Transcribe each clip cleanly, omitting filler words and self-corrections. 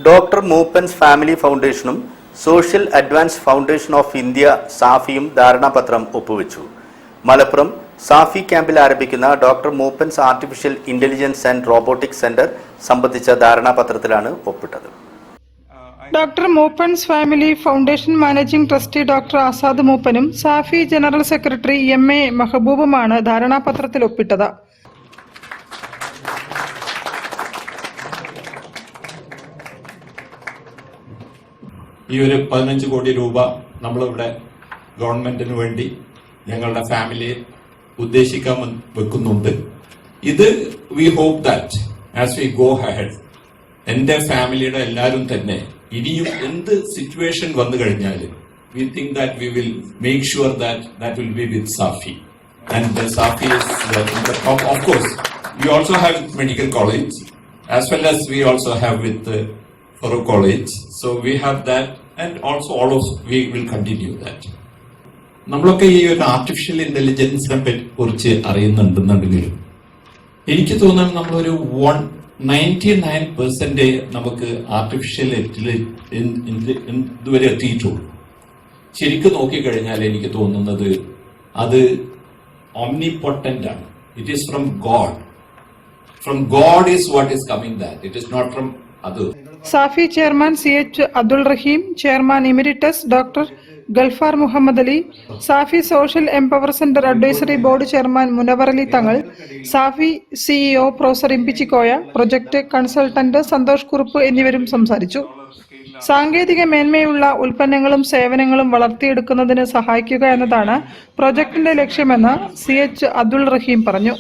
Doctor Moopen's family ഫൗണ്ടേഷനും social advance foundation of India സാഫിയും ധാരണാപത്രം ഒപ്പുവെച്ചു. മലപ്പുറം സാഫി ക്യാമ്പിൽ ആരംഭിക്കുന്ന doctor Moopen's artificial intelligence and robotics centre സംബന്ധിച്ച ധാരണാപത്രത്തിലാണ് ഒപ്പിട്ടത്. Doctor Moopen's family foundation managing trustee doctor Azad മൂപ്പനും സാഫി ജനറൽ സെക്രട്ടറി MA മെഹബൂബുമാണ് ധാരണാപത്രത്തിൽ ഒപ്പിട്ടത്. ഈ ഒരു 15 കോടി രൂപ നമ്മളിവിടെ ഗവൺമെന്റിന് വേണ്ടി ഞങ്ങളുടെ ഫാമിലിയെ ഉദ്ദേശിക്കാൻ വെക്കുന്നുണ്ട്. ഇത് we hope that as we go head എന്റെ ഫാമിലിയുടെ എല്ലാവരും തന്നെ ഇനിയും എന്ത് സിറ്റുവേഷൻ വന്നു കഴിഞ്ഞാൽ we think that we will make sure that will be with Safi and Safi is of course we also have with medical college as well as we also have with Farouk College. So we have that and also all of we will continue that. നമ്മളൊക്കെ ഈ ഒരു artificial ഇന്റലിജൻസിനെ കുറിച്ച് അറിയുന്നുണ്ടെന്നുണ്ടെങ്കിലും എനിക്ക് തോന്നുന്നു നമ്മളൊരു 99% നമുക്ക് artificial ഇതുവരെ എത്തിയിട്ടുള്ളൂ. ശരിക്കും നോക്കിക്കഴിഞ്ഞാൽ എനിക്ക് തോന്നുന്നത് അത് ഓംനിപൊട്ടന്റ് ആണ്. It is from God. From God is what is coming that. It is not from other. SAFI chairman CH Abdul Rahim, chairman emeritus doctor Galfar Muhammad Ali, SAFI social empower centre advisory board chairman Munavvar Ali Thangal, SAFI CEO professor Imbichikoya, project consultant Santhosh Kurup എന്നിവരും സംസാരിച്ചു. സാങ്കേതിക മേന്മയുള്ള ഉൽപ്പന്നങ്ങളും സേവനങ്ങളും വളർത്തിയെടുക്കുന്നതിന് സഹായിക്കുക എന്നതാണ് പ്രൊജക്ടിന്റെ ലക്ഷ്യമെന്ന് CH Abdul റഹീം പറഞ്ഞു.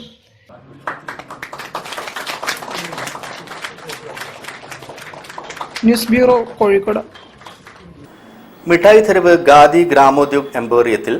News bureau, Kozhikode. മിഠായി തെരുവ് ഖാദി ഗ്രാമോദ്योग എംപോറിയത്തിൽ